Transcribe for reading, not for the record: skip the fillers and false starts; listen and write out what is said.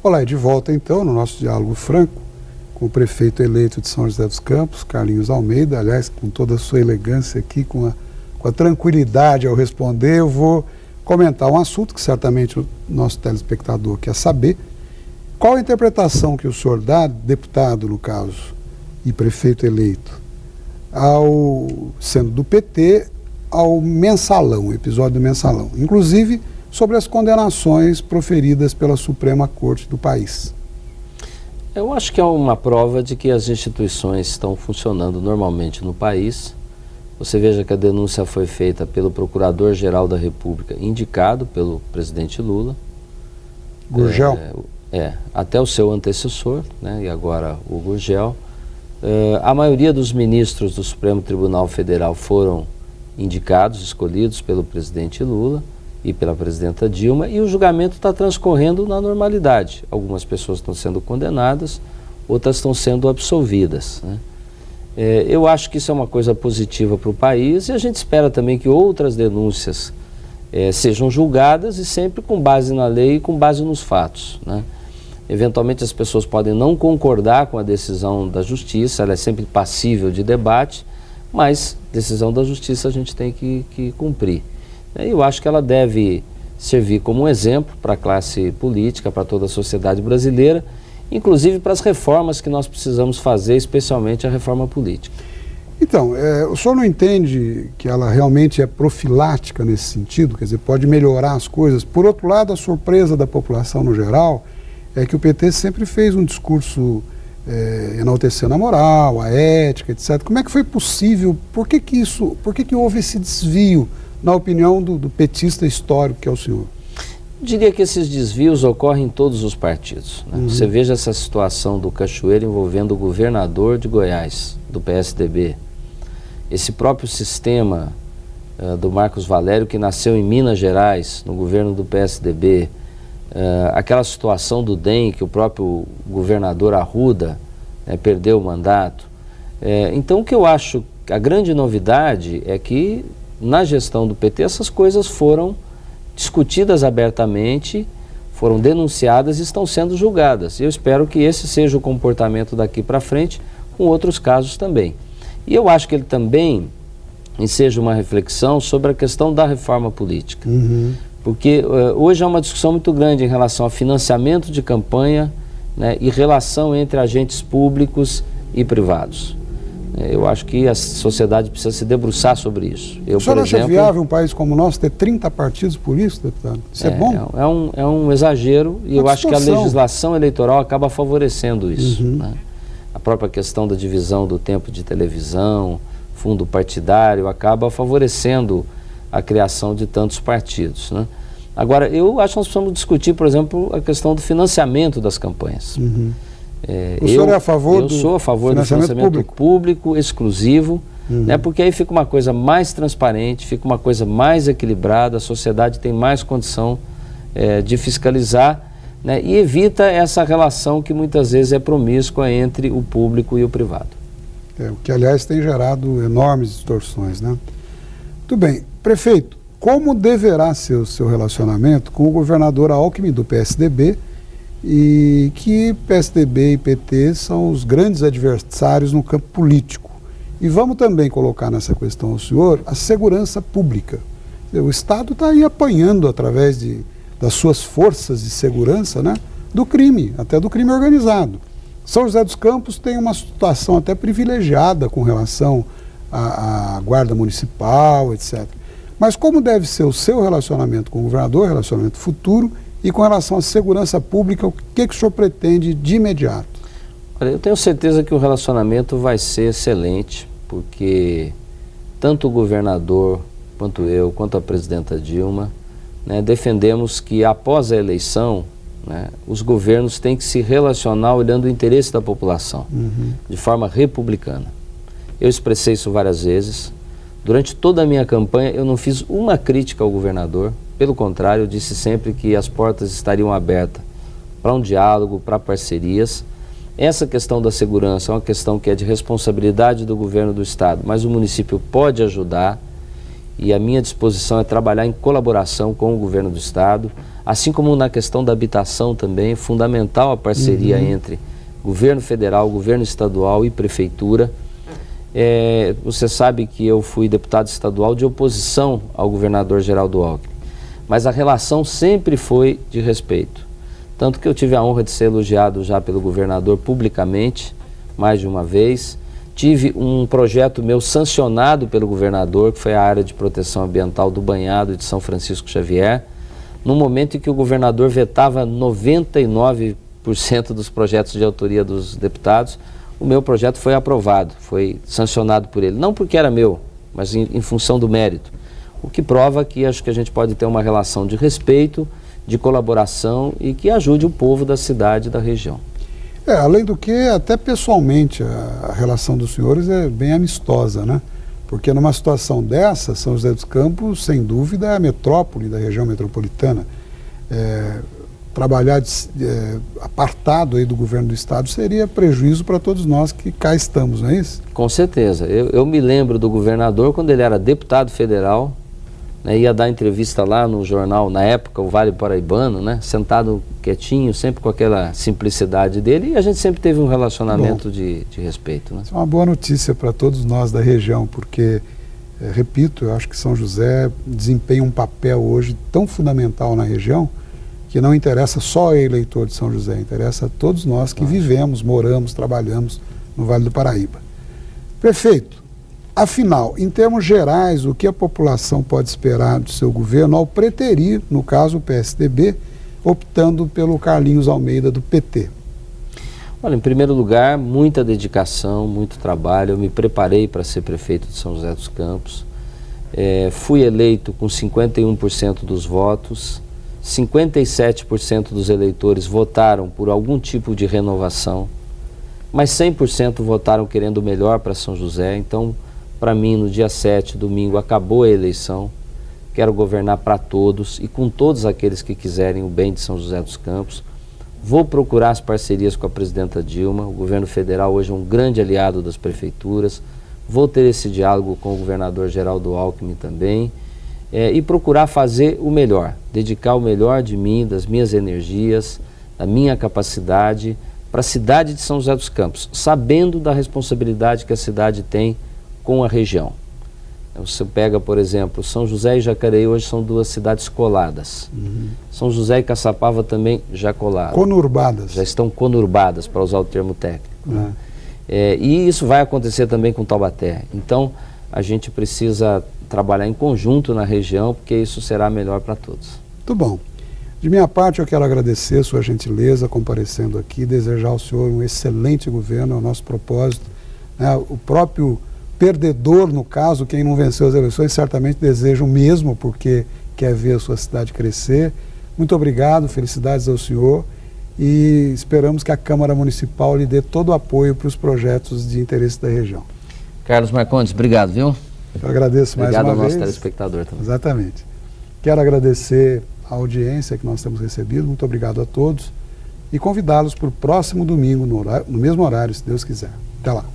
Olá, de volta então no nosso diálogo franco com o prefeito eleito de São José dos Campos, Carlinhos Almeida, aliás, com toda a sua elegância aqui, com a tranquilidade ao responder. Eu vou comentar um assunto que certamente o nosso telespectador quer saber. Qual a interpretação que o senhor dá, deputado no caso, e prefeito eleito, sendo do PT, ao mensalão, episódio do mensalão, inclusive sobre as condenações proferidas pela Suprema Corte do país? Eu acho que é uma prova de que as instituições estão funcionando normalmente no país. Você veja que a denúncia foi feita pelo Procurador-Geral da República, indicado pelo presidente Lula. Gurgel? Até o seu antecessor, né, e agora o Gurgel. A maioria dos ministros do Supremo Tribunal Federal foram indicados, escolhidos pelo presidente Lula e pela presidenta Dilma, e o julgamento está transcorrendo na normalidade. Algumas pessoas estão sendo condenadas, outras estão sendo absolvidas, né? Eu acho que isso é uma coisa positiva para o país, e a gente espera também que outras denúncias sejam julgadas, e sempre com base na lei e com base nos fatos, né? Eventualmente as pessoas podem não concordar com a decisão da justiça, ela é sempre passível de debate, mas decisão da justiça a gente tem que cumprir. Eu acho que ela deve servir como um exemplo para a classe política, para toda a sociedade brasileira, inclusive para as reformas que nós precisamos fazer, especialmente a reforma política. Então, o senhor não entende que ela realmente é profilática nesse sentido? Quer dizer, pode melhorar as coisas? Por outro lado, a surpresa da população no geral é que o PT sempre fez um discurso enaltecendo a moral, a ética, etc. Como é que foi possível? Por que houve esse desvio, na opinião do petista histórico que é o senhor? Eu diria que esses desvios ocorrem em todos os partidos, né? Você veja essa situação do Cachoeira envolvendo o governador de Goiás, do PSDB. Esse próprio sistema do Marcos Valério, que nasceu em Minas Gerais, no governo do PSDB. Aquela situação do DEM, que o próprio governador Arruda perdeu o mandato. Então, o que eu acho, a grande novidade é que na gestão do PT essas coisas foram discutidas abertamente, foram denunciadas e estão sendo julgadas. Eu espero que esse seja o comportamento daqui para frente, com outros casos também. E eu acho que ele também enseja uma reflexão sobre a questão da reforma política. Porque hoje há uma discussão muito grande em relação ao financiamento de campanha, né, e relação entre agentes públicos e privados. Eu acho que a sociedade precisa se debruçar sobre isso. O senhor acha viável um país como o nosso ter 30 partidos políticos, deputado? Isso é bom? É um exagero, e eu acho que a legislação eleitoral acaba favorecendo isso, né? A própria questão da divisão do tempo de televisão, fundo partidário, acaba favorecendo a criação de tantos partidos, né? Agora, eu acho que nós precisamos discutir, por exemplo, a questão do financiamento das campanhas. O senhor é a favor Eu sou a favor do financiamento público exclusivo, né, porque aí fica uma coisa mais transparente, fica uma coisa mais equilibrada, a sociedade tem mais condição de fiscalizar, né, e evita essa relação que muitas vezes é promíscua entre o público e o privado. O que, aliás, tem gerado enormes distorções, né? Muito bem. Prefeito, como deverá ser o seu relacionamento com o governador Alckmin do PSDB, e que PSDB e PT são os grandes adversários no campo político? E vamos também colocar nessa questão ao senhor a segurança pública. O Estado está aí apanhando através das suas forças de segurança, né, do crime, até do crime organizado. São José dos Campos tem uma situação até privilegiada com relação à guarda municipal, etc. Mas como deve ser o seu relacionamento com o governador, relacionamento futuro, e com relação à segurança pública, o que o senhor pretende de imediato? Olha, eu tenho certeza que o relacionamento vai ser excelente, porque tanto o governador, quanto eu, quanto a presidenta Dilma, né, defendemos que após a eleição, né, os governos têm que se relacionar olhando o interesse da população, de forma republicana. Eu expressei isso várias vezes. Durante toda a minha campanha eu não fiz uma crítica ao governador, pelo contrário, eu disse sempre que as portas estariam abertas para um diálogo, para parcerias. Essa questão da segurança é uma questão que é de responsabilidade do governo do Estado, mas o município pode ajudar, e a minha disposição é trabalhar em colaboração com o governo do Estado. Assim como na questão da habitação também, fundamental a parceria entre governo federal, governo estadual e prefeitura. Você sabe que eu fui deputado estadual de oposição ao governador Geraldo Alckmin, mas a relação sempre foi de respeito. Tanto que eu tive a honra de ser elogiado já pelo governador publicamente, mais de uma vez. Tive um projeto meu sancionado pelo governador, que foi a área de proteção ambiental do Banhado de São Francisco Xavier, no momento em que o governador vetava 99% dos projetos de autoria dos deputados. O meu projeto foi aprovado, foi sancionado por ele. Não porque era meu, mas em função do mérito. O que prova que acho que a gente pode ter uma relação de respeito, de colaboração e que ajude o povo da cidade e da região. Além do que, até pessoalmente, a relação dos senhores é bem amistosa, né? Porque numa situação dessa, São José dos Campos, sem dúvida, é a metrópole da região metropolitana. Trabalhar apartado aí do governo do estado seria prejuízo para todos nós que cá estamos, não é isso? Com certeza. Eu me lembro do governador quando ele era deputado federal, né, ia dar entrevista lá no jornal, na época, o Vale Paraibano, né, sentado quietinho, sempre com aquela simplicidade dele, e a gente sempre teve um relacionamento de respeito. Né? Isso é uma boa notícia para todos nós da região, porque, repito, eu acho que São José desempenha um papel hoje tão fundamental na região, que não interessa só ao eleitor de São José, interessa a todos nós que vivemos, moramos, trabalhamos no Vale do Paraíba. Prefeito, afinal, em termos gerais, o que a população pode esperar do seu governo ao preterir, no caso o PSDB, optando pelo Carlinhos Almeida do PT? Olha, em primeiro lugar, muita dedicação, muito trabalho. Eu me preparei para ser prefeito de São José dos Campos. Fui eleito com 51% dos votos. 57% dos eleitores votaram por algum tipo de renovação, mas 100% votaram querendo o melhor para São José. Então, para mim, no dia 7, domingo, acabou a eleição. Quero governar para todos e com todos aqueles que quiserem o bem de São José dos Campos. Vou procurar as parcerias com a presidenta Dilma. O governo federal hoje é um grande aliado das prefeituras. Vou ter esse diálogo com o governador Geraldo Alckmin também. E procurar fazer o melhor, dedicar o melhor de mim, das minhas energias, da minha capacidade para a cidade de São José dos Campos, sabendo da responsabilidade que a cidade tem com a região. Você pega, por exemplo, São José e Jacareí hoje são duas cidades coladas. São José e Caçapava também já coladas. Conurbadas. Já estão conurbadas, para usar o termo técnico. E isso vai acontecer também com Taubaté. Então, a gente precisa trabalhar em conjunto na região, porque isso será melhor para todos. Muito bom. De minha parte, eu quero agradecer a sua gentileza comparecendo aqui, desejar ao senhor um excelente governo, é o nosso propósito. O próprio perdedor, no caso, quem não venceu as eleições, certamente deseja o mesmo, porque quer ver a sua cidade crescer. Muito obrigado, felicidades ao senhor e esperamos que a Câmara Municipal lhe dê todo o apoio para os projetos de interesse da região. Carlos Marcondes, obrigado, viu? Eu agradeço mais uma vez. Obrigado ao nosso telespectador também. Exatamente. Quero agradecer a audiência que nós temos recebido, muito obrigado a todos e convidá-los para o próximo domingo, no mesmo horário, se Deus quiser. Até lá.